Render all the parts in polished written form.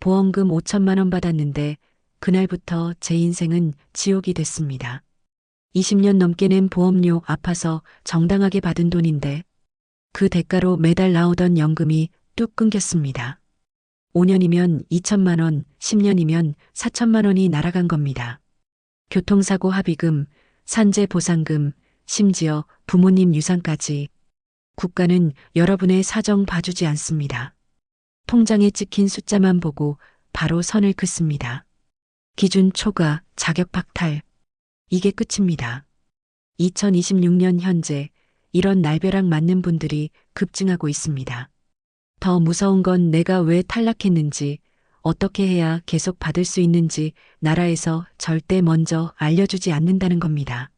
보험금 5천만 원 받았는데 그날부터 제 인생은 지옥이 됐습니다. 20년 넘게 낸 보험료 아파서 정당하게 받은 돈인데 그 대가로 매달 나오던 연금이 뚝 끊겼습니다. 5년이면 2천만 원, 10년이면 4천만 원이 날아간 겁니다. 교통사고 합의금, 산재 보상금, 심지어 부모님 유산까지. 국가는 여러분의 사정 봐주지 않습니다. 통장에 찍힌 숫자만 보고 바로 선을 긋습니다. 기준 초과, 자격 박탈. 이게 끝입니다. 2026년 현재 이런 날벼락 맞는 분들이 급증하고 있습니다. 더 무서운 건 내가 왜 탈락했는지, 어떻게 해야 계속 받을 수 있는지 나라에서 절대 먼저 알려주지 않는다는 겁니다.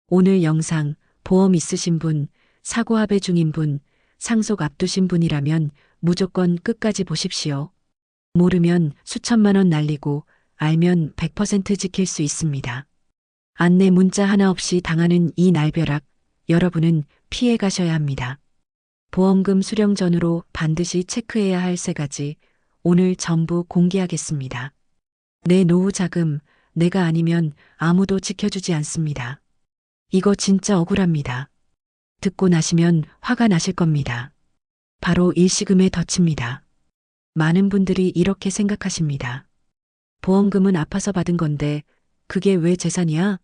오늘 영상 보험 있으신 분, 사고 합의 중인 분, 상속 앞두신 분이라면 무조건 끝까지 보십시오. 모르면 수천만 원 날리고 알면 100% 지킬 수 있습니다. 안내 문자 하나 없이 당하는 이 날벼락, 여러분은 피해 가셔야 합니다. 보험금 수령 전후로 반드시 체크해야 할 세 가지, 오늘 전부 공개하겠습니다. 내 노후 자금, 내가 아니면 아무도 지켜주지 않습니다. 이거 진짜 억울합니다. 듣고 나시면 화가 나실 겁니다. 바로 일시금에 덫입니다. 많은 분들이 이렇게 생각하십니다. 보험금은 아파서 받은 건데 그게 왜 재산이야?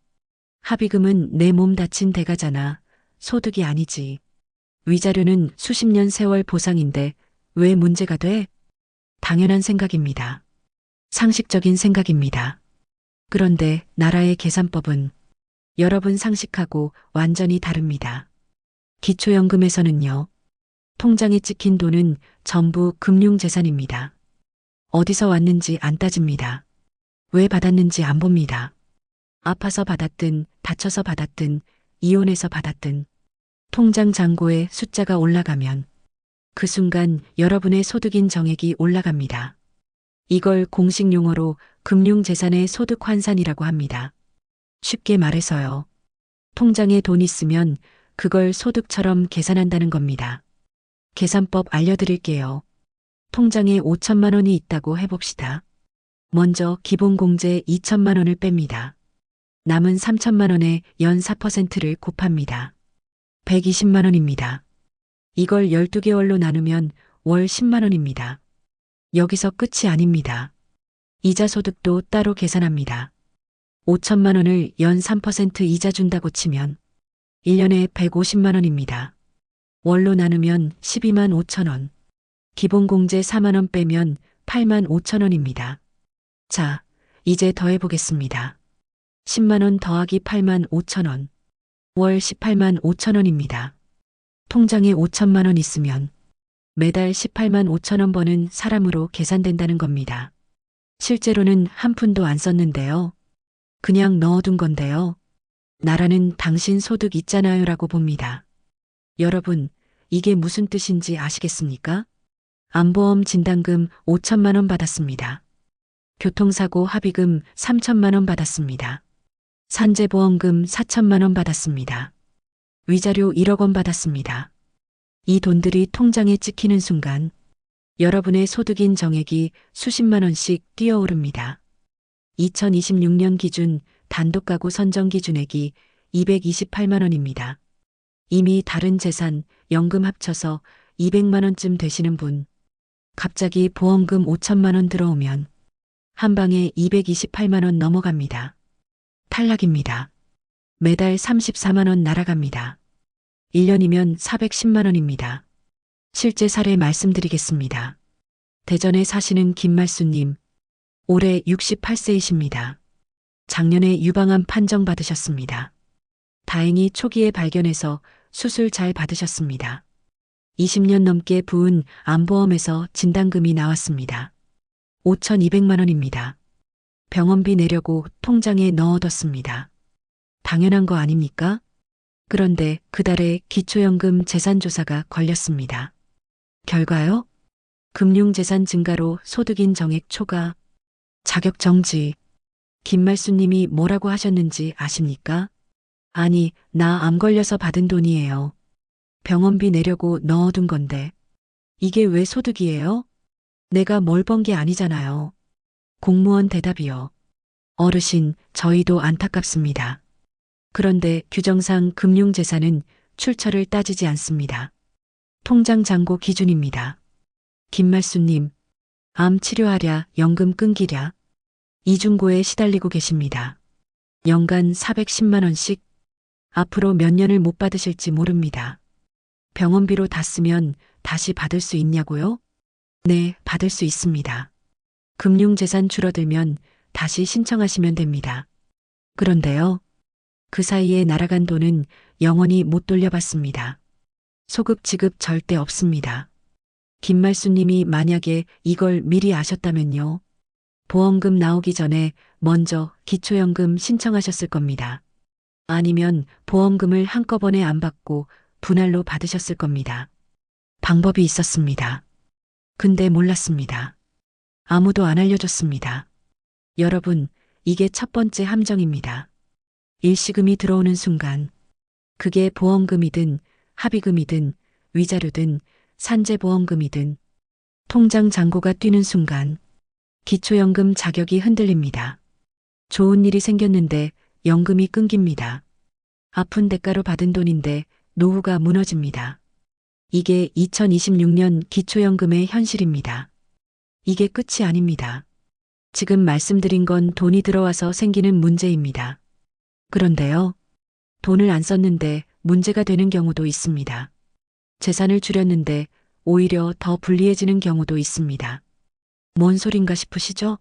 합의금은 내 몸 다친 대가잖아. 소득이 아니지. 위자료는 수십 년 세월 보상인데 왜 문제가 돼? 당연한 생각입니다. 상식적인 생각입니다. 그런데 나라의 계산법은 여러분 상식하고 완전히 다릅니다. 기초연금에서는요. 통장에 찍힌 돈은 전부 금융재산입니다. 어디서 왔는지 안 따집니다. 왜 받았는지 안 봅니다. 아파서 받았든 다쳐서 받았든 이혼해서 받았든 통장 잔고에 숫자가 올라가면 그 순간 여러분의 소득인 정액이 올라갑니다. 이걸 공식 용어로 금융재산의 소득 환산이라고 합니다. 쉽게 말해서요. 통장에 돈 있으면 그걸 소득처럼 계산한다는 겁니다. 계산법 알려드릴게요. 통장에 5천만 원이 있다고 해봅시다. 먼저 기본공제 2천만 원을 뺍니다. 남은 3천만 원에 연 4%를 곱합니다. 120만 원입니다. 이걸 12개월로 나누면 월 10만 원입니다. 여기서 끝이 아닙니다. 이자 소득도 따로 계산합니다. 5천만 원을 연 3% 이자 준다고 치면 1년에 150만 원입니다. 월로 나누면 12만 5천 원. 기본공제 4만 원 빼면 8만 5천 원입니다. 자, 이제 더해보겠습니다. 10만 원 더하기 8만 5천 원. 월 18만 5천 원입니다. 통장에 5천만 원 있으면 매달 18만 5천 원 버는 사람으로 계산된다는 겁니다. 실제로는 한 푼도 안 썼는데요. 그냥 넣어둔 건데요. 나라는 당신 소득 있잖아요 라고 봅니다. 여러분, 이게 무슨 뜻인지 아시겠습니까? 암보험 진단금 5천만 원 받았습니다. 교통사고 합의금 3천만 원 받았습니다. 산재보험금 4천만 원 받았습니다. 위자료 1억 원 받았습니다. 이 돈들이 통장에 찍히는 순간 여러분의 소득인 정액이 수십만 원씩 뛰어오릅니다. 2026년 기준 단독가구 선정 기준액이 228만 원입니다. 이미 다른 재산, 연금 합쳐서 200만 원쯤 되시는 분, 갑자기 보험금 5천만 원 들어오면 한 방에 228만 원 넘어갑니다. 탈락입니다. 매달 34만 원 날아갑니다. 1년이면 410만 원입니다. 실제 사례 말씀드리겠습니다. 대전에 사시는 김말수님, 올해 68세이십니다. 작년에 유방암 판정 받으셨습니다. 다행히 초기에 발견해서 수술 잘 받으셨습니다. 20년 넘게 부은 암보험에서 진단금이 나왔습니다. 5,200만 원입니다. 병원비 내려고 통장에 넣어뒀습니다. 당연한 거 아닙니까? 그런데 그달에 기초연금 재산조사가 걸렸습니다. 결과요? 금융재산 증가로 소득인 정액 초과, 자격 정지. 김말수님이 뭐라고 하셨는지 아십니까? 아니, 나 암 걸려서 받은 돈이에요. 병원비 내려고 넣어둔 건데. 이게 왜 소득이에요? 내가 뭘 번 게 아니잖아요. 공무원 대답이요. 어르신, 저희도 안타깝습니다. 그런데 규정상 금융재산은 출처를 따지지 않습니다. 통장 잔고 기준입니다. 김말수님, 암 치료하랴, 연금 끊기랴. 이중고에 시달리고 계십니다. 연간 410만 원씩 앞으로 몇 년을 못 받으실지 모릅니다. 병원비로 다 쓰면 다시 받을 수 있냐고요? 네, 받을 수 있습니다. 금융재산 줄어들면 다시 신청하시면 됩니다. 그런데요, 그 사이에 날아간 돈은 영원히 못 돌려받습니다. 소급 지급 절대 없습니다. 김말수님이 만약에 이걸 미리 아셨다면요. 보험금 나오기 전에 먼저 기초연금 신청하셨을 겁니다. 아니면 보험금을 한꺼번에 안 받고 분할로 받으셨을 겁니다. 방법이 있었습니다. 근데 몰랐습니다. 아무도 안 알려줬습니다. 여러분, 이게 첫 번째 함정입니다. 일시금이 들어오는 순간, 그게 보험금이든 합의금이든 위자료든 산재보험금이든 통장 잔고가 뛰는 순간 기초연금 자격이 흔들립니다. 좋은 일이 생겼는데 연금이 끊깁니다. 아픈 대가로 받은 돈인데 노후가 무너집니다. 이게 2026년 기초연금의 현실입니다. 이게 끝이 아닙니다. 지금 말씀드린 건 돈이 들어와서 생기는 문제입니다. 그런데요, 돈을 안 썼는데 문제가 되는 경우도 있습니다. 재산을 줄였는데 오히려 더 불리해지는 경우도 있습니다. 뭔 소린가 싶으시죠?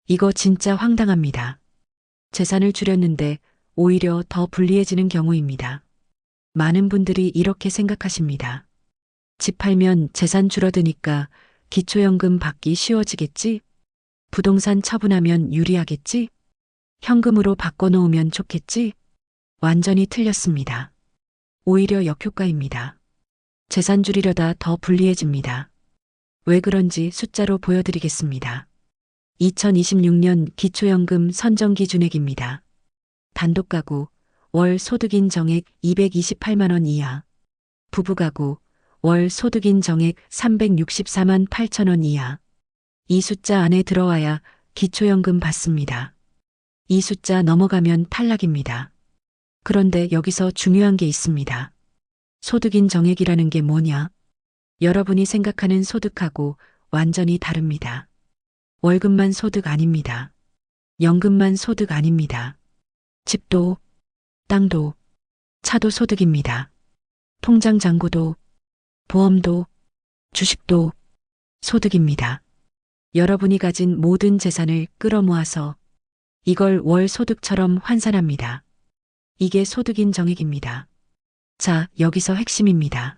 이거 진짜 황당합니다. 재산을 줄였는데 오히려 더 불리해지는 경우입니다. 많은 분들이 이렇게 생각하십니다. 집 팔면 재산 줄어드니까 기초연금 받기 쉬워지겠지? 부동산 처분하면 유리하겠지? 현금으로 바꿔놓으면 좋겠지? 완전히 틀렸습니다. 오히려 역효과입니다. 재산 줄이려다 더 불리해집니다. 왜 그런지 숫자로 보여드리겠습니다. 2026년 기초연금 선정기준액입니다. 단독가구, 월 소득인 정액 228만 원 이하. 부부가구, 월 소득인 정액 364만 8천 원 이하. 이 숫자 안에 들어와야 기초연금 받습니다. 이 숫자 넘어가면 탈락입니다. 그런데 여기서 중요한 게 있습니다. 소득인 정액이라는 게 뭐냐? 여러분이 생각하는 소득하고 완전히 다릅니다. 월급만 소득 아닙니다. 연금만 소득 아닙니다. 집도, 땅도, 차도 소득입니다. 통장 잔고도, 보험도, 주식도 소득입니다. 여러분이 가진 모든 재산을 끌어모아서 이걸 월 소득처럼 환산합니다. 이게 소득인 정액입니다. 자, 여기서 핵심입니다.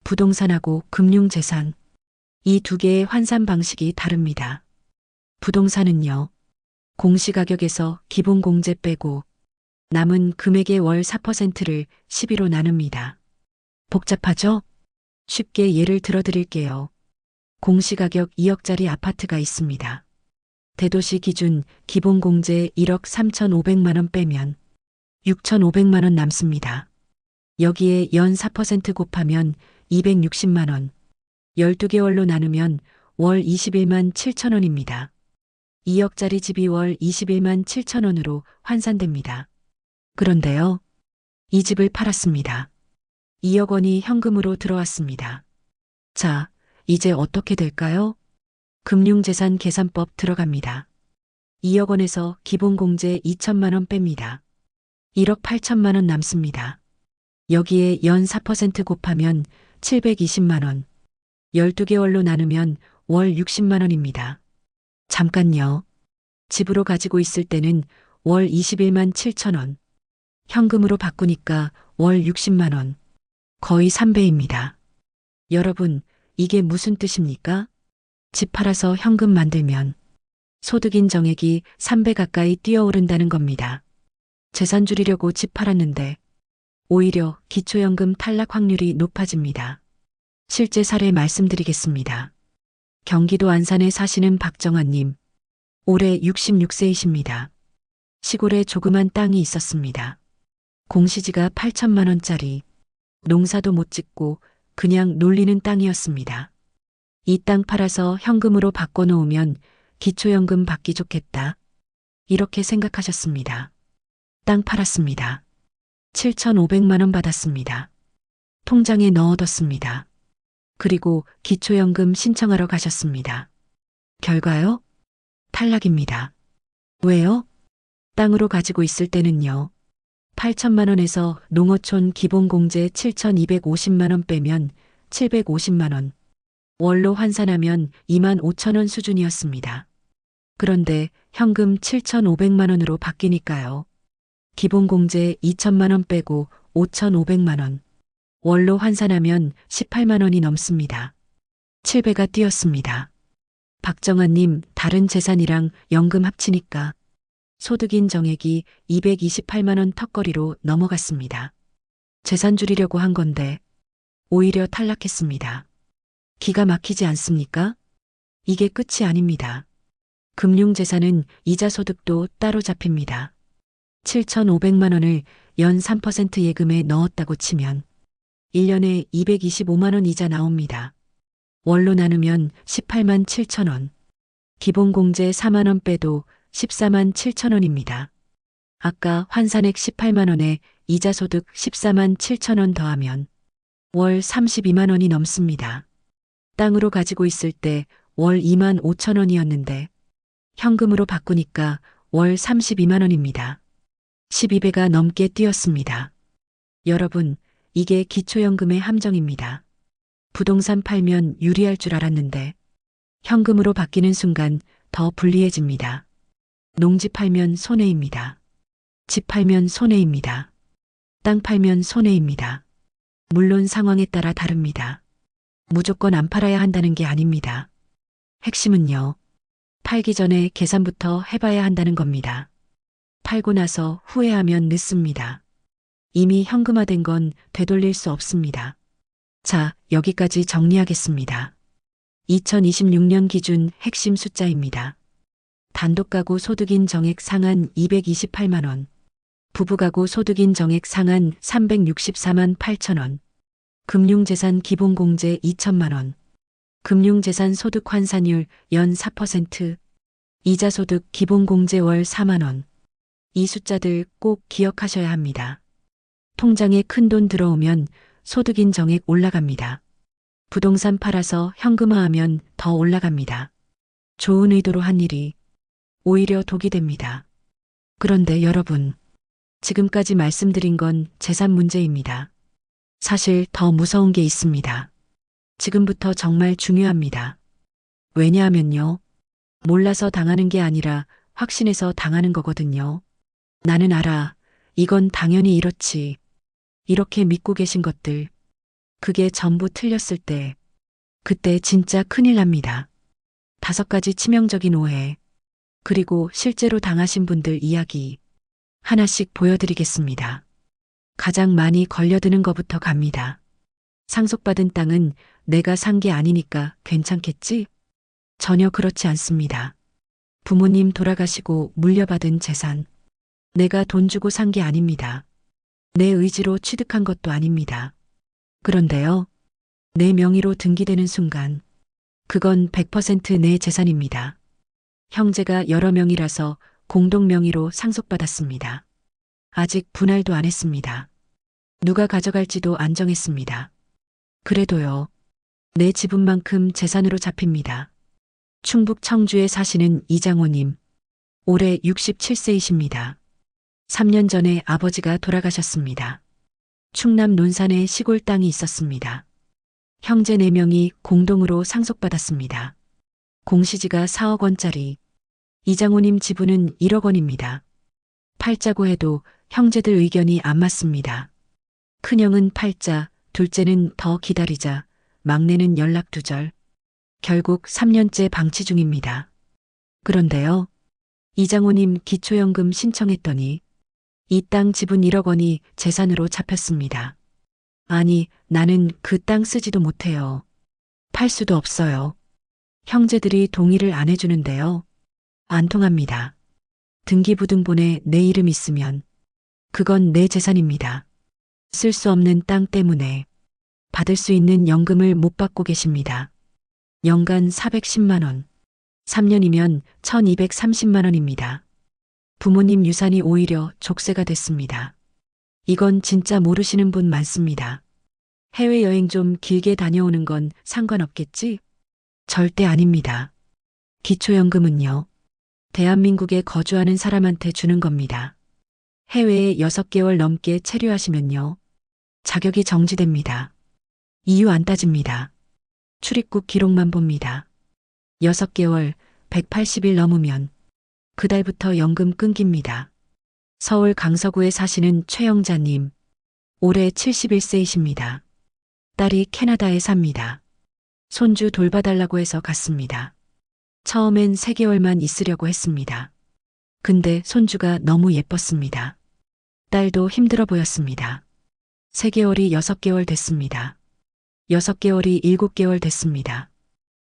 부동산하고 금융재산. 이 두 개의 환산 방식이 다릅니다. 부동산은요, 공시가격에서 기본공제 빼고 남은 금액의 월 4%를 12로 나눕니다. 복잡하죠? 쉽게 예를 들어 드릴게요. 공시가격 2억짜리 아파트가 있습니다. 대도시 기준 기본공제 1억 3,500만 원 빼면 6,500만 원 남습니다. 여기에 연 4% 곱하면 260만 원, 12개월로 나누면 월 21만 7천 원입니다. 2억짜리 집이 월 21만 7천 원으로 환산됩니다. 그런데요, 이 집을 팔았습니다. 2억 원이 현금으로 들어왔습니다. 자, 이제 어떻게 될까요? 금융재산 계산법 들어갑니다. 2억 원에서 기본공제 2천만 원 뺍니다. 1억 8천만 원 남습니다. 여기에 연 4% 곱하면 720만 원, 12개월로 나누면 월 60만 원입니다. 잠깐요. 집으로 가지고 있을 때는 월 21만 7천 원, 현금으로 바꾸니까 월 60만 원, 거의 3배입니다. 여러분, 이게 무슨 뜻입니까? 집 팔아서 현금 만들면 소득인 정액이 3배 가까이 뛰어오른다는 겁니다. 재산 줄이려고 집 팔았는데 오히려 기초연금 탈락 확률이 높아집니다. 실제 사례 말씀드리겠습니다. 경기도 안산에 사시는 박정아님, 올해 66세이십니다. 시골에 조그만 땅이 있었습니다. 공시지가 8천만 원짜리, 농사도 못 짓고 그냥 놀리는 땅이었습니다. 이 땅 팔아서 현금으로 바꿔놓으면 기초연금 받기 좋겠다. 이렇게 생각하셨습니다. 땅 팔았습니다. 7,500만 원 받았습니다. 통장에 넣어뒀습니다. 그리고 기초연금 신청하러 가셨습니다. 결과요? 탈락입니다. 왜요? 땅으로 가지고 있을 때는요. 8천만 원에서 농어촌 기본공제 7,250만 원 빼면 750만 원. 월로 환산하면 2만 5천 원 수준이었습니다. 그런데 현금 7,500만 원으로 바뀌니까요. 기본공제 2천만 원 빼고 5,500만 원. 월로 환산하면 18만 원이 넘습니다. 7배가 뛰었습니다. 박정아님, 다른 재산이랑 연금 합치니까 소득인 정액이 228만 원 턱걸이로 넘어갔습니다. 재산 줄이려고 한 건데 오히려 탈락했습니다. 기가 막히지 않습니까? 이게 끝이 아닙니다. 금융재산은 이자 소득도 따로 잡힙니다. 7,500만 원을 연 3% 예금에 넣었다고 치면 1년에 225만 원 이자 나옵니다. 월로 나누면 18만 7천 원. 기본공제 4만 원 빼도 14만 7천 원입니다. 아까 환산액 18만 원에 이자 소득 14만 7천 원 더하면 월 32만 원이 넘습니다. 땅으로 가지고 있을 때 월 2만 5천 원이었는데 현금으로 바꾸니까 월 32만 원입니다. 12배가 넘게 뛰었습니다. 여러분, 이게 기초연금의 함정입니다. 부동산 팔면 유리할 줄 알았는데 현금으로 바뀌는 순간 더 불리해집니다. 농지 팔면 손해입니다. 집 팔면 손해입니다. 땅 팔면 손해입니다. 물론 상황에 따라 다릅니다. 무조건 안 팔아야 한다는 게 아닙니다. 핵심은요. 팔기 전에 계산부터 해봐야 한다는 겁니다. 팔고 나서 후회하면 늦습니다. 이미 현금화된 건 되돌릴 수 없습니다. 자, 여기까지 정리하겠습니다. 2026년 기준 핵심 숫자입니다. 단독가구 소득인 정액 상한 228만 원. 부부가구 소득인 정액 상한 364만 8천 원. 금융재산 기본공제 2천만 원. 금융재산 소득 환산율 연 4%. 이자소득 기본공제 월 4만 원. 이 숫자들 꼭 기억하셔야 합니다. 통장에 큰돈 들어오면 소득인 정액 올라갑니다. 부동산 팔아서 현금화하면 더 올라갑니다. 좋은 의도로 한 일이 오히려 독이 됩니다. 그런데 여러분, 지금까지 말씀드린 건 재산 문제입니다. 사실 더 무서운 게 있습니다. 지금부터 정말 중요합니다. 왜냐하면요. 몰라서 당하는 게 아니라 확신해서 당하는 거거든요. 나는 알아. 이건 당연히 이렇지. 이렇게 믿고 계신 것들. 그게 전부 틀렸을 때, 그때 진짜 큰일 납니다. 5가지 치명적인 오해, 그리고 실제로 당하신 분들 이야기 하나씩 보여드리겠습니다. 가장 많이 걸려드는 것부터 갑니다. 상속받은 땅은 내가 산 게 아니니까 괜찮겠지? 전혀 그렇지 않습니다. 부모님 돌아가시고 물려받은 재산. 내가 돈 주고 산 게 아닙니다. 내 의지로 취득한 것도 아닙니다. 그런데요. 내 명의로 등기되는 순간 그건 100% 내 재산입니다. 형제가 여러 명이라서 공동 명의로 상속받았습니다. 아직 분할도 안 했습니다. 누가 가져갈지도 안 정했습니다. 그래도요. 내 지분만큼 재산으로 잡힙니다. 충북 청주에 사시는 이장호님. 올해 67세이십니다. 3년 전에 아버지가 돌아가셨습니다. 충남 논산에 시골 땅이 있었습니다. 형제 4명이 공동으로 상속받았습니다. 공시지가 4억 원짜리. 이장호님 지분은 1억 원입니다. 팔자고 해도 형제들 의견이 안 맞습니다. 큰형은 팔자, 둘째는 더 기다리자, 막내는 연락 두절. 결국 3년째 방치 중입니다. 그런데요. 이장호님 기초연금 신청했더니 이 땅 지분 1억 원이 재산으로 잡혔습니다. 아니, 나는 그 땅 쓰지도 못해요. 팔 수도 없어요. 형제들이 동의를 안 해주는데요. 안 통합니다. 등기부등본에 내 이름 있으면 그건 내 재산입니다. 쓸 수 없는 땅 때문에 받을 수 있는 연금을 못 받고 계십니다. 연간 410만 원. 3년이면 1230만 원입니다. 부모님 유산이 오히려 족쇄가 됐습니다. 이건 진짜 모르시는 분 많습니다. 해외여행 좀 길게 다녀오는 건 상관없겠지? 절대 아닙니다. 기초연금은요, 대한민국에 거주하는 사람한테 주는 겁니다. 해외에 6개월 넘게 체류하시면요, 자격이 정지됩니다. 이유 안 따집니다. 출입국 기록만 봅니다. 6개월, 180일 넘으면 그달부터 연금 끊깁니다. 서울 강서구에 사시는 최영자님, 올해 71세이십니다. 딸이 캐나다에 삽니다. 손주 돌봐달라고 해서 갔습니다. 처음엔 3개월만 있으려고 했습니다. 근데 손주가 너무 예뻤습니다. 딸도 힘들어 보였습니다. 3개월이 6개월 됐습니다. 6개월이 7개월 됐습니다.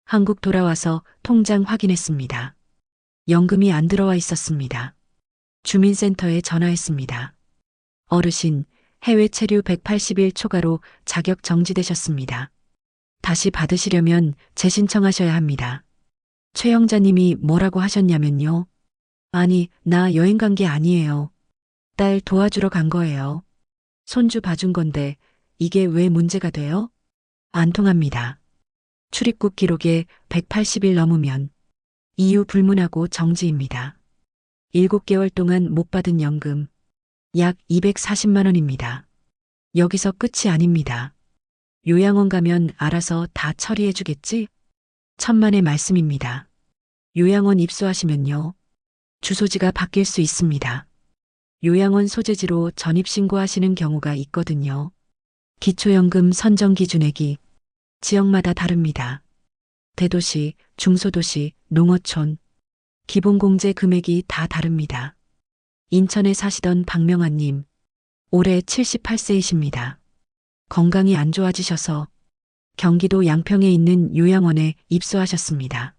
한국 돌아와서 통장 확인했습니다. 연금이 안 들어와 있었습니다. 주민센터에 전화했습니다. 어르신, 해외 체류 180일 초과로 자격 정지되셨습니다. 다시 받으시려면 재신청하셔야 합니다. 최영자님이 뭐라고 하셨냐면요. 아니, 나 여행 간 게 아니에요. 딸 도와주러 간 거예요. 손주 봐준 건데 이게 왜 문제가 돼요? 안 통합니다. 출입국 기록에 180일 넘으면 이유 불문하고 정지입니다. 7개월 동안 못 받은 연금 약 240만 원입니다. 여기서 끝이 아닙니다. 요양원 가면 알아서 다 처리해 주겠지? 천만의 말씀입니다. 요양원 입소하시면요, 주소지가 바뀔 수 있습니다. 요양원 소재지로 전입신고하시는 경우가 있거든요. 기초연금 선정 기준액이 지역마다 다릅니다. 대도시, 중소도시, 농어촌, 기본공제 금액이 다 다릅니다. 인천에 사시던 박명아님, 올해 78세이십니다. 건강이 안 좋아지셔서 경기도 양평에 있는 요양원에 입소하셨습니다.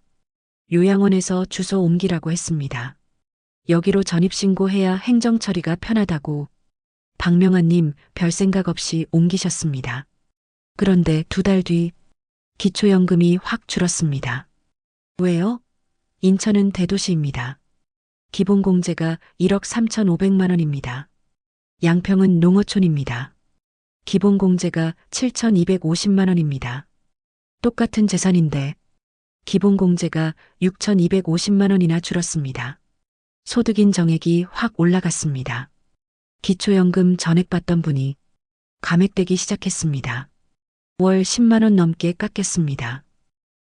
요양원에서 주소 옮기라고 했습니다. 여기로 전입신고해야 행정처리가 편하다고 박명아님 별 생각 없이 옮기셨습니다. 그런데 2달 뒤 기초연금이 확 줄었습니다. 왜요? 인천은 대도시입니다. 기본공제가 1억 3,500만 원입니다. 양평은 농어촌입니다. 기본공제가 7,250만 원입니다. 똑같은 재산인데 기본공제가 6,250만 원이나 줄었습니다. 소득인 정액이 확 올라갔습니다. 기초연금 전액 받던 분이 감액되기 시작했습니다. 월 10만 원 넘게 깎였습니다.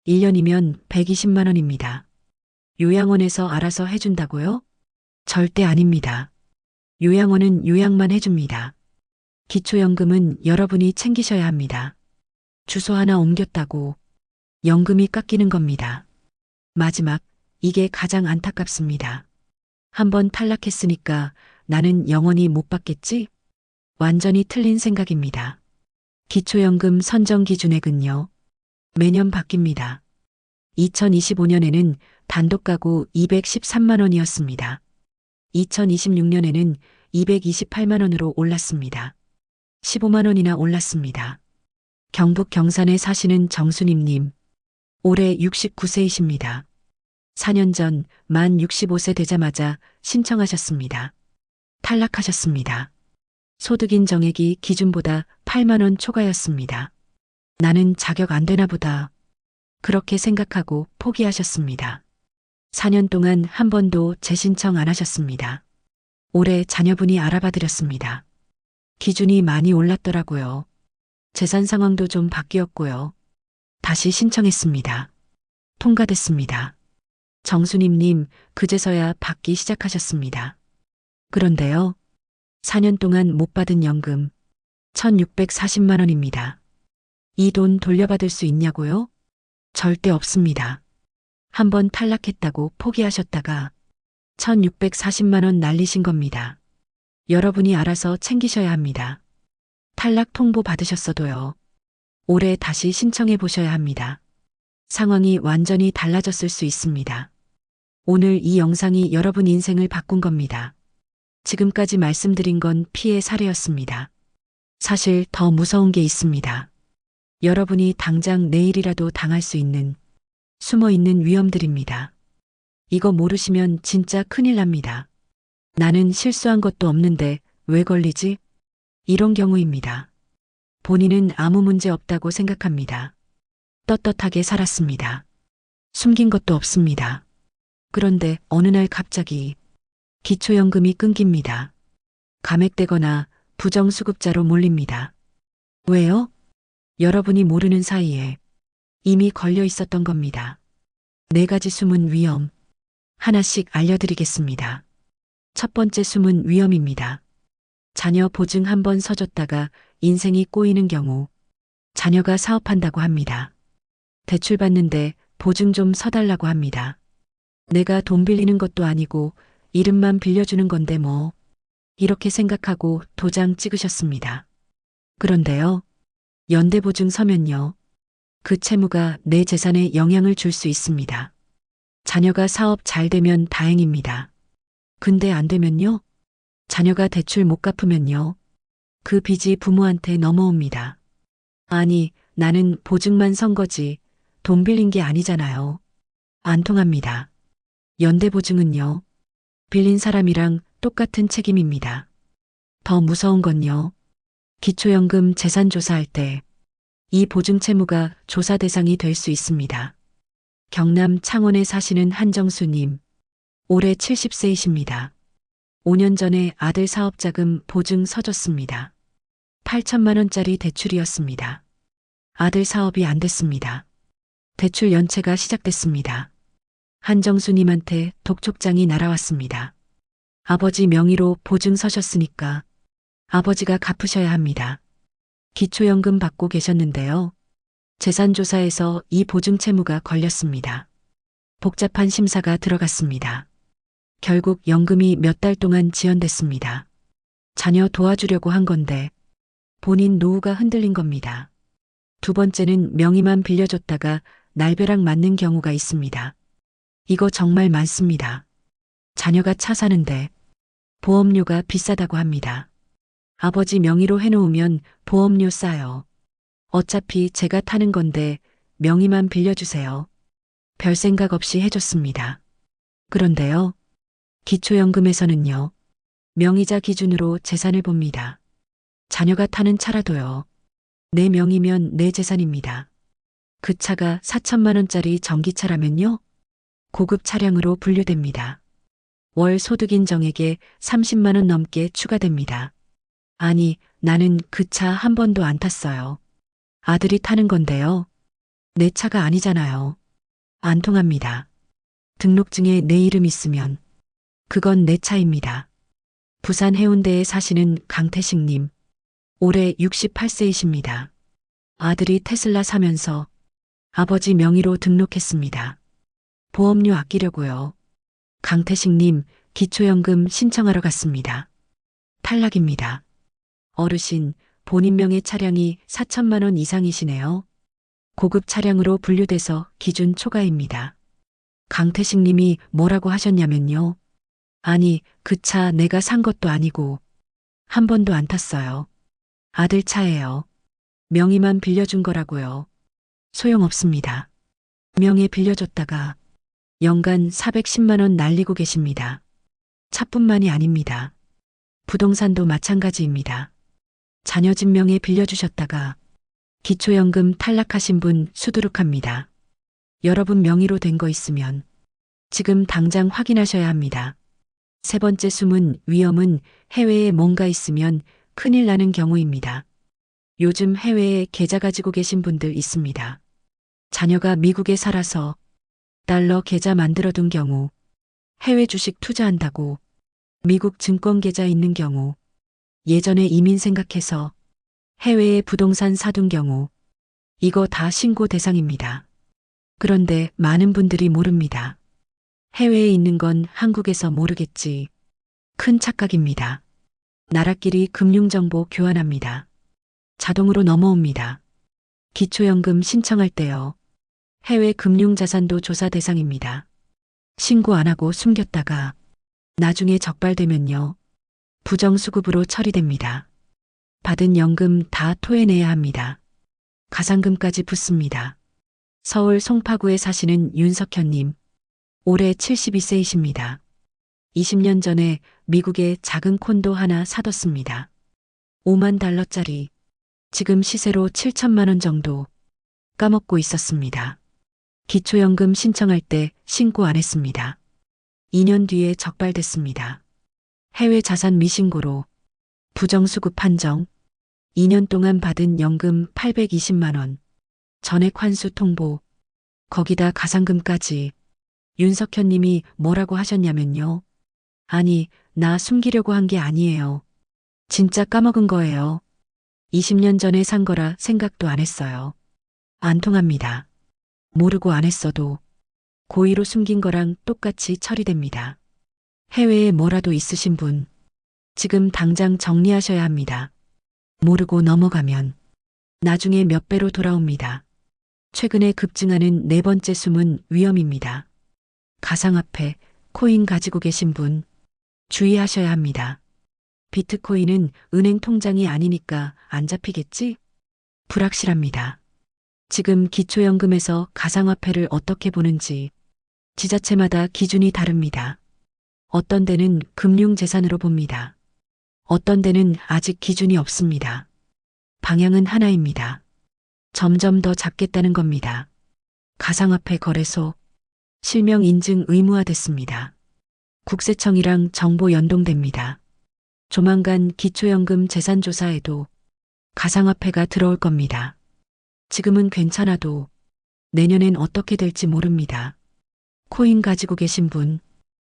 1년이면 120만 원입니다. 요양원에서 알아서 해준다고요? 절대 아닙니다. 요양원은 요양만 해줍니다. 기초연금은 여러분이 챙기셔야 합니다. 주소 하나 옮겼다고 연금이 깎이는 겁니다. 마지막, 이게 가장 안타깝습니다. 한번 탈락했으니까 나는 영원히 못 받겠지? 완전히 틀린 생각입니다. 기초연금 선정 기준액은요, 매년 바뀝니다. 2025년에는 단독가구 213만 원이었습니다. 2026년에는 228만 원으로 올랐습니다. 15만 원이나 올랐습니다. 경북 경산에 사시는 정수님님, 올해 69세이십니다. 4년 전 만 65세 되자마자 신청하셨습니다. 탈락하셨습니다. 소득인 정액이 기준보다 8만 원 초과였습니다. 나는 자격 안 되나 보다. 그렇게 생각하고 포기하셨습니다. 4년 동안 한 번도 재신청 안 하셨습니다. 올해 자녀분이 알아봐 드렸습니다. 기준이 많이 올랐더라고요. 재산 상황도 좀 바뀌었고요. 다시 신청했습니다. 통과됐습니다. 정수님님, 그제서야 받기 시작하셨습니다. 그런데요, 4년 동안 못 받은 연금 1,640만 원입니다. 이 돈 돌려받을 수 있냐고요? 절대 없습니다. 한번 탈락했다고 포기하셨다가 1,640만 원 날리신 겁니다. 여러분이 알아서 챙기셔야 합니다. 탈락 통보 받으셨어도요. 올해 다시 신청해 보셔야 합니다. 상황이 완전히 달라졌을 수 있습니다. 오늘 이 영상이 여러분 인생을 바꾼 겁니다. 지금까지 말씀드린 건 피해 사례였습니다. 사실 더 무서운 게 있습니다. 여러분이 당장 내일이라도 당할 수 있는 숨어 있는 위험들입니다. 이거 모르시면 진짜 큰일 납니다. 나는 실수한 것도 없는데 왜 걸리지? 이런 경우입니다. 본인은 아무 문제 없다고 생각합니다. 떳떳하게 살았습니다. 숨긴 것도 없습니다. 그런데 어느 날 갑자기 기초연금이 끊깁니다. 감액되거나 부정수급자로 몰립니다. 왜요? 여러분이 모르는 사이에 이미 걸려 있었던 겁니다. 4가지 숨은 위험. 하나씩 알려드리겠습니다. 첫 번째 숨은 위험입니다. 자녀 보증 한번 서줬다가 인생이 꼬이는 경우, 자녀가 사업한다고 합니다. 대출 받는데 보증 좀 서달라고 합니다. 내가 돈 빌리는 것도 아니고 이름만 빌려주는 건데 뭐, 이렇게 생각하고 도장 찍으셨습니다. 그런데요, 연대보증 서면요, 그 채무가 내 재산에 영향을 줄 수 있습니다. 자녀가 사업 잘 되면 다행입니다. 근데 안 되면요? 자녀가 대출 못 갚으면요? 그 빚이 부모한테 넘어옵니다. 아니, 나는 보증만 선 거지 돈 빌린 게 아니잖아요. 안 통합니다. 연대보증은요, 빌린 사람이랑 똑같은 책임입니다. 더 무서운 건요, 기초연금 재산조사할 때 이 보증 채무가 조사 대상이 될 수 있습니다. 경남 창원에 사시는 한정수님, 올해 70세이십니다. 5년 전에 아들 사업자금 보증 서줬습니다. 8천만 원짜리 대출이었습니다. 아들 사업이 안 됐습니다. 대출 연체가 시작됐습니다. 한정수님한테 독촉장이 날아왔습니다. 아버지 명의로 보증 서셨으니까 아버지가 갚으셔야 합니다. 기초연금 받고 계셨는데요. 재산조사에서 이 보증 채무가 걸렸습니다. 복잡한 심사가 들어갔습니다. 결국 연금이 몇 달 동안 지연됐습니다. 자녀 도와주려고 한 건데 본인 노후가 흔들린 겁니다. 두 번째는 명의만 빌려줬다가 날벼락 맞는 경우가 있습니다. 이거 정말 많습니다. 자녀가 차 사는데 보험료가 비싸다고 합니다. 아버지 명의로 해놓으면 보험료 싸요. 어차피 제가 타는 건데 명의만 빌려주세요. 별 생각 없이 해줬습니다. 그런데요, 기초연금에서는요, 명의자 기준으로 재산을 봅니다. 자녀가 타는 차라도요, 내 명의면 내 재산입니다. 그 차가 4천만 원짜리 전기차라면요, 고급 차량으로 분류됩니다. 월 소득 인정액에 30만 원 넘게 추가됩니다. 아니, 나는 그 차 한 번도 안 탔어요. 아들이 타는 건데요. 내 차가 아니잖아요. 안 통합니다. 등록증에 내 이름 있으면 그건 내 차입니다. 부산 해운대에 사시는 강태식님, 올해 68세이십니다. 아들이 테슬라 사면서 아버지 명의로 등록했습니다. 보험료 아끼려고요. 강태식님, 기초연금 신청하러 갔습니다. 탈락입니다. 어르신, 본인 명의 차량이 4천만 원 이상이시네요. 고급 차량으로 분류돼서 기준 초과입니다. 강태식 님이 뭐라고 하셨냐면요. 아니, 그 차 내가 산 것도 아니고 한 번도 안 탔어요. 아들 차예요. 명의만 빌려준 거라고요. 소용없습니다. 명의 빌려줬다가 연간 410만 원 날리고 계십니다. 차뿐만이 아닙니다. 부동산도 마찬가지입니다. 자녀 집 명의 빌려주셨다가 기초연금 탈락하신 분 수두룩합니다. 여러분 명의로 된 거 있으면 지금 당장 확인하셔야 합니다. 세 번째 숨은 위험은 해외에 뭔가 있으면 큰일 나는 경우입니다. 요즘 해외에 계좌 가지고 계신 분들 있습니다. 자녀가 미국에 살아서 달러 계좌 만들어둔 경우, 해외 주식 투자한다고 미국 증권 계좌 있는 경우, 예전에 이민 생각해서 해외에 부동산 사둔 경우, 이거 다 신고 대상입니다. 그런데 많은 분들이 모릅니다. 해외에 있는 건 한국에서 모르겠지. 큰 착각입니다. 나라끼리 금융정보 교환합니다. 자동으로 넘어옵니다. 기초연금 신청할 때요. 해외 금융자산도 조사 대상입니다. 신고 안 하고 숨겼다가 나중에 적발되면요. 부정수급으로 처리됩니다. 받은 연금 다 토해내야 합니다. 가상금까지 붙습니다. 서울 송파구에 사시는 윤석현님. 올해 72세이십니다. 20년 전에 미국에 작은 콘도 하나 사뒀습니다. 5만 달러짜리. 지금 시세로 7천만 원 정도. 까먹고 있었습니다. 기초연금 신청할 때 신고 안 했습니다. 2년 뒤에 적발됐습니다. 해외 자산 미신고로 부정수급 판정. 2년 동안 받은 연금 820만 원. 전액 환수 통보. 거기다 가상금까지. 윤석현 님이 뭐라고 하셨냐면요. 아니, 나 숨기려고 한 게 아니에요. 진짜 까먹은 거예요. 20년 전에 산 거라 생각도 안 했어요. 안 통합니다. 모르고 안 했어도 고의로 숨긴 거랑 똑같이 처리됩니다. 해외에 뭐라도 있으신 분, 지금 당장 정리하셔야 합니다. 모르고 넘어가면 나중에 몇 배로 돌아옵니다. 최근에 급증하는 네 번째 숨은 위험입니다. 가상화폐, 코인 가지고 계신 분, 주의하셔야 합니다. 비트코인은 은행 통장이 아니니까 안 잡히겠지? 불확실합니다. 지금 기초연금에서 가상화폐를 어떻게 보는지 지자체마다 기준이 다릅니다. 어떤 데는 금융재산으로 봅니다. 어떤 데는 아직 기준이 없습니다. 방향은 하나입니다. 점점 더 잡겠다는 겁니다. 가상화폐 거래소, 실명 인증 의무화됐습니다. 국세청이랑 정보 연동됩니다. 조만간 기초연금 재산조사에도 가상화폐가 들어올 겁니다. 지금은 괜찮아도 내년엔 어떻게 될지 모릅니다. 코인 가지고 계신 분,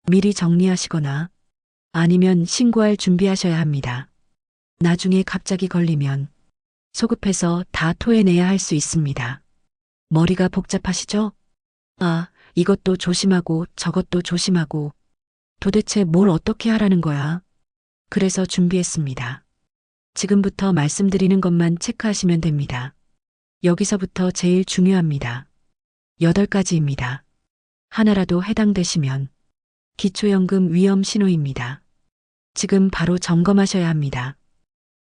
미리 정리하시거나 아니면 신고할 준비하셔야 합니다. 나중에 갑자기 걸리면 소급해서 다 토해내야 할 수 있습니다. 머리가 복잡하시죠? 아, 이것도 조심하고 저것도 조심하고 도대체 뭘 어떻게 하라는 거야? 그래서 준비했습니다. 지금부터 말씀드리는 것만 체크하시면 됩니다. 여기서부터 제일 중요합니다. 8가지입니다. 하나라도 해당되시면 기초연금 위험 신호입니다. 지금 바로 점검하셔야 합니다.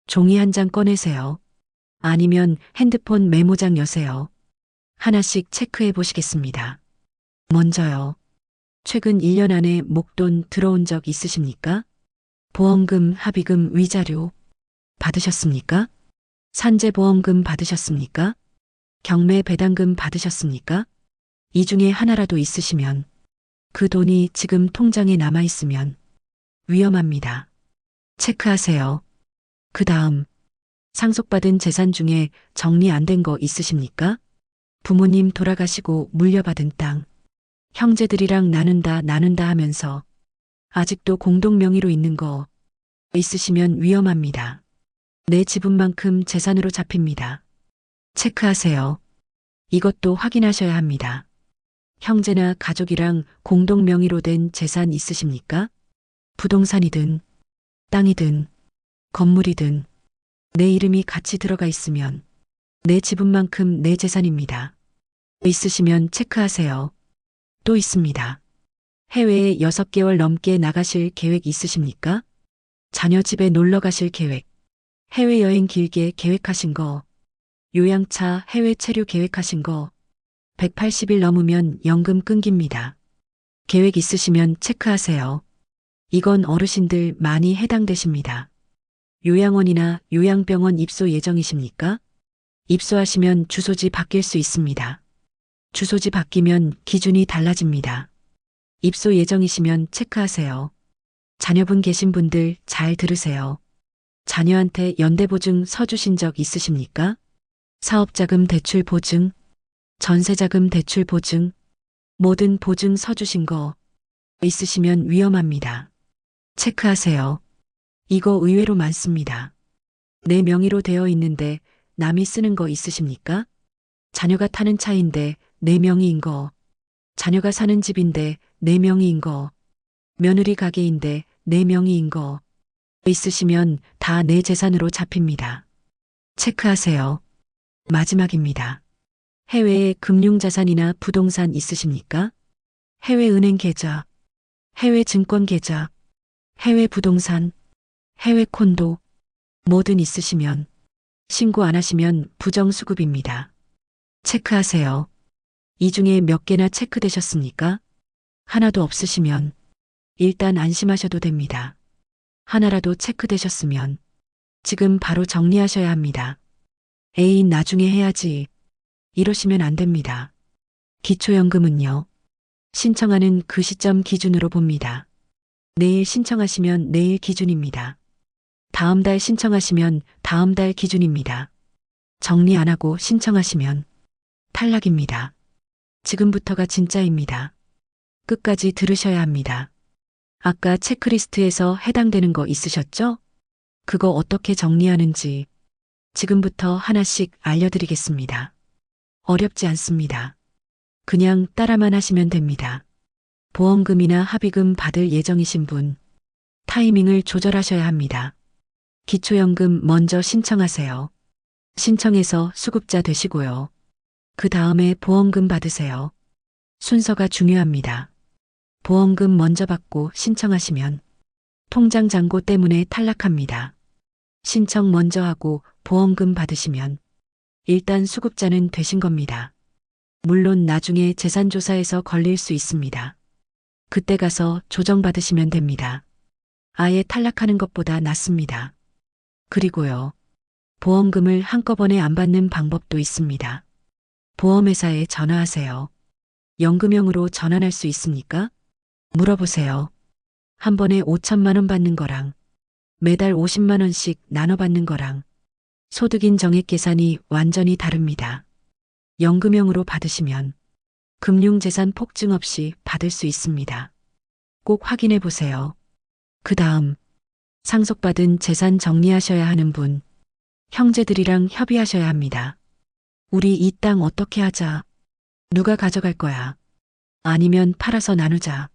종이 한 장 꺼내세요. 아니면 핸드폰 메모장 여세요. 하나씩 체크해 보시겠습니다. 먼저요. 최근 1년 안에 목돈 들어온 적 있으십니까? 보험금, 합의금, 위자료 받으셨습니까? 산재보험금 받으셨습니까? 경매 배당금 받으셨습니까? 이 중에 하나라도 있으시면 그 돈이 지금 통장에 남아 있으면 위험합니다. 체크하세요. 그 다음, 상속받은 재산 중에 정리 안 된 거 있으십니까? 부모님 돌아가시고 물려받은 땅, 형제들이랑 나눈다 하면서 아직도 공동명의로 있는 거 있으시면 위험합니다. 내 지분만큼 재산으로 잡힙니다. 체크하세요. 이것도 확인하셔야 합니다. 형제나 가족이랑 공동명의로 된 재산 있으십니까? 부동산이든 땅이든 건물이든 내 이름이 같이 들어가 있으면 내 지분만큼 내 재산입니다. 있으시면 체크하세요. 또 있습니다. 해외에 6개월 넘게 나가실 계획 있으십니까? 자녀 집에 놀러 가실 계획, 해외여행 길게 계획하신 거, 요양차 해외 체류 계획하신 거, 180일 넘으면 연금 끊깁니다. 계획 있으시면 체크하세요. 이건 어르신들 많이 해당되십니다. 요양원이나 요양병원 입소 예정이십니까? 입소하시면 주소지 바뀔 수 있습니다. 주소지 바뀌면 기준이 달라집니다. 입소 예정이시면 체크하세요. 자녀분 계신 분들 잘 들으세요. 자녀한테 연대보증 서주신 적 있으십니까? 사업자금 대출 보증, 전세자금 대출 보증, 모든 보증 서주신 거 있으시면 위험합니다. 체크하세요. 이거 의외로 많습니다. 내 명의로 되어 있는데 남이 쓰는 거 있으십니까? 자녀가 타는 차인데 내 명의인 거, 자녀가 사는 집인데 내 명의인 거, 며느리 가게인데 내 명의인 거 있으시면 다 내 재산으로 잡힙니다. 체크하세요. 마지막입니다. 해외에 금융자산이나 부동산 있으십니까? 해외 은행 계좌, 해외 증권 계좌, 해외 부동산, 해외 콘도 뭐든 있으시면 신고 안 하시면 부정수급입니다. 체크하세요. 이 중에 몇 개나 체크되셨습니까? 하나도 없으시면 일단 안심하셔도 됩니다. 하나라도 체크되셨으면 지금 바로 정리하셔야 합니다. 에이, 나중에 해야지. 이러시면 안 됩니다. 기초연금은요, 신청하는 그 시점 기준으로 봅니다. 내일 신청하시면 내일 기준입니다. 다음 달 신청하시면 다음 달 기준입니다. 정리 안 하고 신청하시면 탈락입니다. 지금부터가 진짜입니다. 끝까지 들으셔야 합니다. 아까 체크리스트에서 해당되는 거 있으셨죠? 그거 어떻게 정리하는지 지금부터 하나씩 알려드리겠습니다. 어렵지 않습니다. 그냥 따라만 하시면 됩니다. 보험금이나 합의금 받을 예정이신 분, 타이밍을 조절하셔야 합니다. 기초연금 먼저 신청하세요. 신청해서 수급자 되시고요. 그 다음에 보험금 받으세요. 순서가 중요합니다. 보험금 먼저 받고 신청하시면 통장 잔고 때문에 탈락합니다. 신청 먼저 하고 보험금 받으시면 일단 수급자는 되신 겁니다. 물론 나중에 재산조사에서 걸릴 수 있습니다. 그때 가서 조정받으시면 됩니다. 아예 탈락하는 것보다 낫습니다. 그리고요, 보험금을 한꺼번에 안 받는 방법도 있습니다. 보험회사에 전화하세요. 연금형으로 전환할 수 있습니까? 물어보세요. 한 번에 5천만 원 받는 거랑 매달 50만 원씩 나눠 받는 거랑 소득인 정액 계산이 완전히 다릅니다. 연금형으로 받으시면 금융재산 폭증 없이 받을 수 있습니다. 꼭 확인해 보세요. 그 다음, 상속받은 재산 정리하셔야 하는 분, 형제들이랑 협의하셔야 합니다. 우리 이 땅 어떻게 하자? 누가 가져갈 거야? 아니면 팔아서 나누자.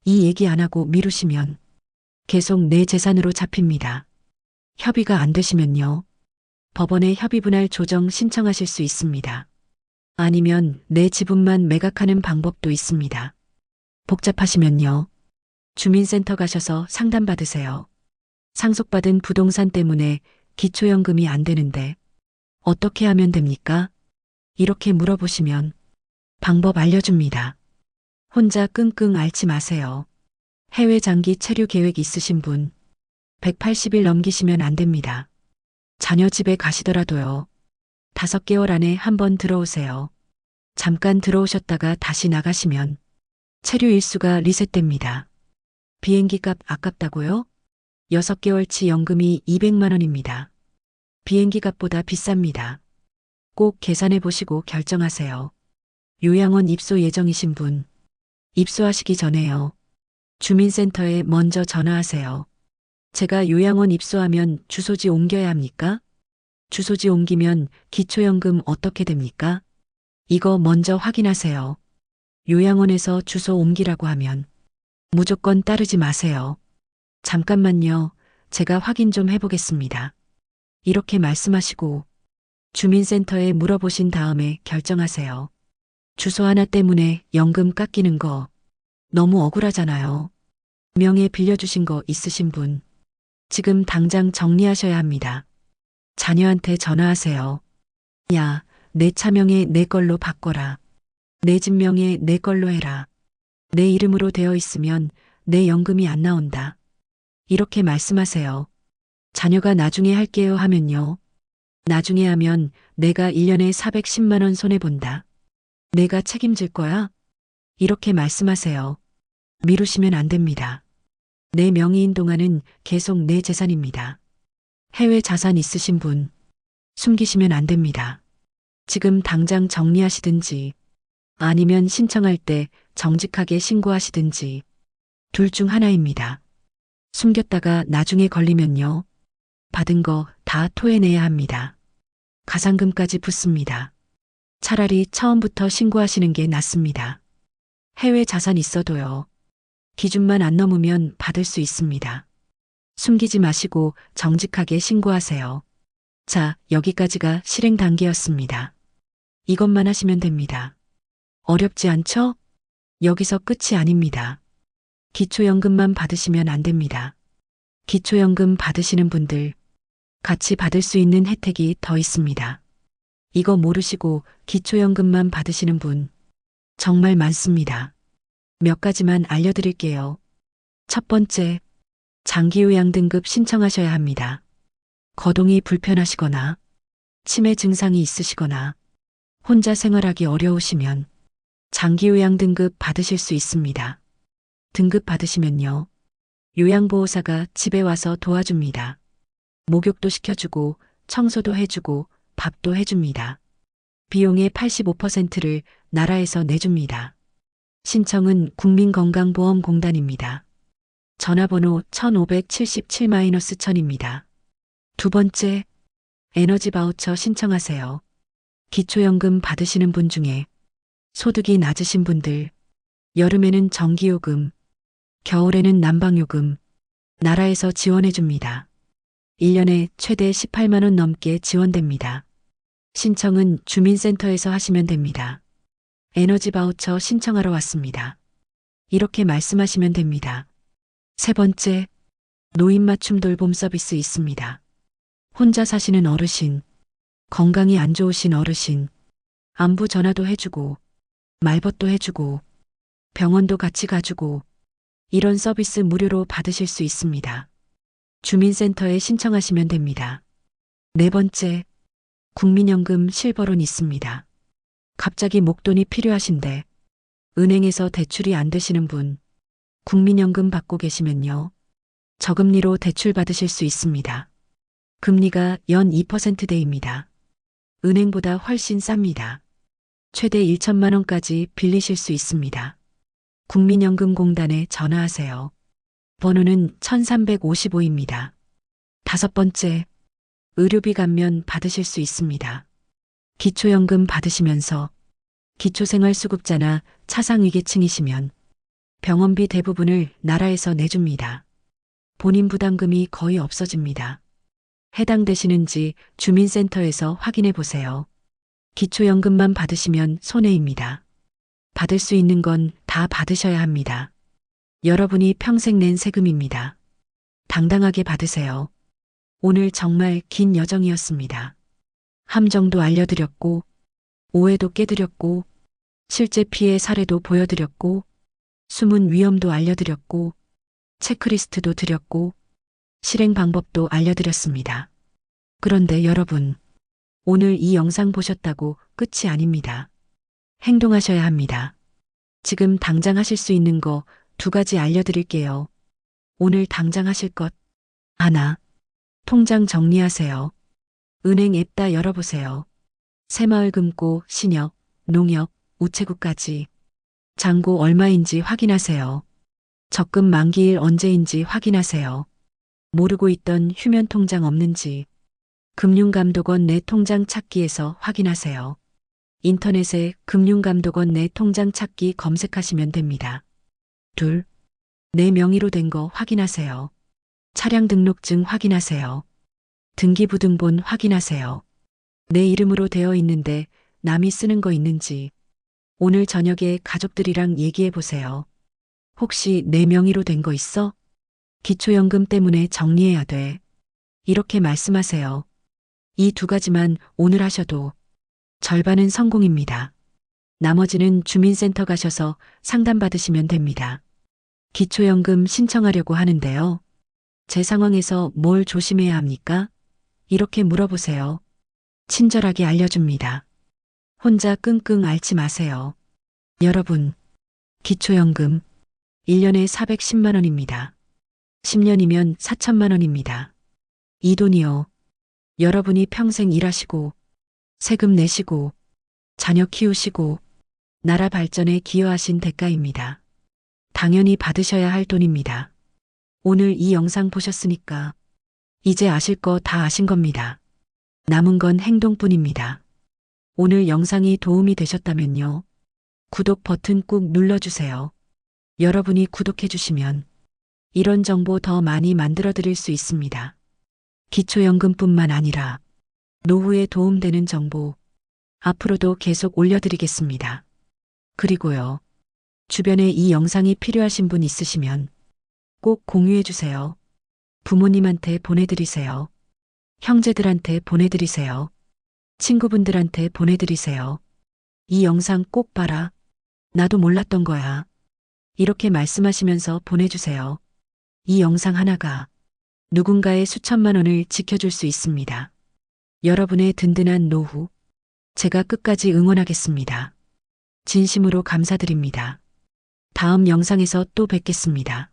이 얘기 안 하고 미루시면 계속 내 재산으로 잡힙니다. 협의가 안 되시면요, 법원에 협의분할 조정 신청하실 수 있습니다. 아니면 내 지분만 매각하는 방법도 있습니다. 복잡하시면요, 주민센터 가셔서 상담받으세요. 상속받은 부동산 때문에 기초연금이 안 되는데 어떻게 하면 됩니까? 이렇게 물어보시면 방법 알려줍니다. 혼자 끙끙 앓지 마세요. 해외 장기 체류 계획 있으신 분, 180일 넘기시면 안 됩니다. 자녀 집에 가시더라도요, 5개월 안에 한번 들어오세요. 잠깐 들어오셨다가 다시 나가시면 체류 일수가 리셋됩니다. 비행기 값 아깝다고요? 6개월치 연금이 200만 원입니다. 비행기 값보다 비쌉니다. 꼭 계산해 보시고 결정하세요. 요양원 입소 예정이신 분, 입소하시기 전에요, 주민센터에 먼저 전화하세요. 제가 요양원 입소하면 주소지 옮겨야 합니까? 주소지 옮기면 기초연금 어떻게 됩니까? 이거 먼저 확인하세요. 요양원에서 주소 옮기라고 하면 무조건 따르지 마세요. 잠깐만요. 제가 확인 좀 해보겠습니다. 이렇게 말씀하시고 주민센터에 물어보신 다음에 결정하세요. 주소 하나 때문에 연금 깎이는 거 너무 억울하잖아요. 명예 빌려주신 거 있으신 분, 지금 당장 정리하셔야 합니다. 자녀한테 전화하세요. 야, 내 차명에 내 걸로 바꿔라. 내 집 명에 내 걸로 해라. 내 이름으로 되어 있으면 내 연금이 안 나온다. 이렇게 말씀하세요. 자녀가 나중에 할게요 하면요, 나중에 하면 내가 1년에 410만 원 손해본다. 내가 책임질 거야? 이렇게 말씀하세요. 미루시면 안 됩니다. 내 명의인 동안은 계속 내 재산입니다. 해외 자산 있으신 분, 숨기시면 안 됩니다. 지금 당장 정리하시든지 아니면 신청할 때 정직하게 신고하시든지 둘 중 하나입니다. 숨겼다가 나중에 걸리면요, 받은 거 다 토해내야 합니다. 가상금까지 붙습니다. 차라리 처음부터 신고하시는 게 낫습니다. 해외 자산 있어도요, 기준만 안 넘으면 받을 수 있습니다. 숨기지 마시고 정직하게 신고하세요. 자, 여기까지가 실행 단계였습니다. 이것만 하시면 됩니다. 어렵지 않죠? 여기서 끝이 아닙니다. 기초연금만 받으시면 안 됩니다. 기초연금 받으시는 분들, 같이 받을 수 있는 혜택이 더 있습니다. 이거 모르시고 기초연금만 받으시는 분, 정말 많습니다. 몇 가지만 알려드릴게요. 첫 번째, 장기요양 등급 신청하셔야 합니다. 거동이 불편하시거나 치매 증상이 있으시거나 혼자 생활하기 어려우시면 장기요양 등급 받으실 수 있습니다. 등급 받으시면요. 요양보호사가 집에 와서 도와줍니다. 목욕도 시켜주고 청소도 해주고 밥도 해줍니다. 비용의 85%를 나라에서 내줍니다. 신청은 국민건강보험공단입니다. 전화번호 1577-1000입니다. 두 번째, 에너지 바우처 신청하세요. 기초연금 받으시는 분 중에 소득이 낮으신 분들, 여름에는 전기요금, 겨울에는 난방요금, 나라에서 지원해줍니다. 1년에 최대 18만 원 넘게 지원됩니다. 신청은 주민센터에서 하시면 됩니다. 에너지 바우처 신청하러 왔습니다. 이렇게 말씀하시면 됩니다. 세 번째, 노인 맞춤 돌봄 서비스 있습니다. 혼자 사시는 어르신, 건강이 안 좋으신 어르신, 안부 전화도 해주고, 말벗도 해주고, 병원도 같이 가주고, 이런 서비스 무료로 받으실 수 있습니다. 주민센터에 신청하시면 됩니다. 네 번째, 국민연금 실버론 있습니다. 갑자기 목돈이 필요하신데 은행에서 대출이 안 되시는 분, 국민연금 받고 계시면요. 저금리로 대출 받으실 수 있습니다. 금리가 연 2%대입니다. 은행보다 훨씬 쌉니다. 최대 1천만 원까지 빌리실 수 있습니다. 국민연금공단에 전화하세요. 번호는 1355입니다. 다섯 번째, 의료비 감면 받으실 수 있습니다. 기초연금 받으시면서 기초생활수급자나 차상위계층이시면 병원비 대부분을 나라에서 내줍니다. 본인 부담금이 거의 없어집니다. 해당되시는지 주민센터에서 확인해 보세요. 기초연금만 받으시면 손해입니다. 받을 수 있는 건 다 받으셔야 합니다. 여러분이 평생 낸 세금입니다. 당당하게 받으세요. 오늘 정말 긴 여정이었습니다. 함정도 알려드렸고, 오해도 깨드렸고, 실제 피해 사례도 보여드렸고, 숨은 위험도 알려드렸고, 체크리스트도 드렸고, 실행 방법도 알려드렸습니다. 그런데 여러분, 오늘 이 영상 보셨다고 끝이 아닙니다. 행동하셔야 합니다. 지금 당장 하실 수 있는 거 2가지 알려드릴게요. 오늘 당장 하실 것. 하나, 통장 정리하세요. 은행 앱 다 열어보세요. 새마을금고, 신협, 농협, 우체국까지. 잔고 얼마인지 확인하세요. 적금 만기일 언제인지 확인하세요. 모르고 있던 휴면 통장 없는지. 금융감독원 내 통장 찾기에서 확인하세요. 인터넷에 금융감독원 내 통장 찾기 검색하시면 됩니다. 둘, 내 명의로 된 거 확인하세요. 차량 등록증 확인하세요. 등기부등본 확인하세요. 내 이름으로 되어 있는데 남이 쓰는 거 있는지. 오늘 저녁에 가족들이랑 얘기해 보세요. 혹시 내 명의로 된 거 있어? 기초연금 때문에 정리해야 돼. 이렇게 말씀하세요. 이 2가지만 오늘 하셔도 절반은 성공입니다. 나머지는 주민센터 가셔서 상담받으시면 됩니다. 기초연금 신청하려고 하는데요. 제 상황에서 뭘 조심해야 합니까? 이렇게 물어보세요. 친절하게 알려줍니다. 혼자 끙끙 앓지 마세요. 여러분, 기초연금 1년에 410만 원입니다. 10년이면 4천만 원입니다. 이 돈이요. 여러분이 평생 일하시고 세금 내시고 자녀 키우시고 나라 발전에 기여하신 대가입니다. 당연히 받으셔야 할 돈입니다. 오늘 이 영상 보셨으니까 이제 아실 거 다 아신 겁니다. 남은 건 행동뿐입니다. 오늘 영상이 도움이 되셨다면요. 구독 버튼 꾹 눌러주세요. 여러분이 구독해주시면 이런 정보 더 많이 만들어 드릴 수 있습니다. 기초연금뿐만 아니라 노후에 도움되는 정보 앞으로도 계속 올려드리겠습니다. 그리고요. 주변에 이 영상이 필요하신 분 있으시면 꼭 공유해주세요. 부모님한테 보내드리세요. 형제들한테 보내드리세요. 친구분들한테 보내드리세요. 이 영상 꼭 봐라. 나도 몰랐던 거야. 이렇게 말씀하시면서 보내주세요. 이 영상 하나가 누군가의 수천만 원을 지켜줄 수 있습니다. 여러분의 든든한 노후, 제가 끝까지 응원하겠습니다. 진심으로 감사드립니다. 다음 영상에서 또 뵙겠습니다.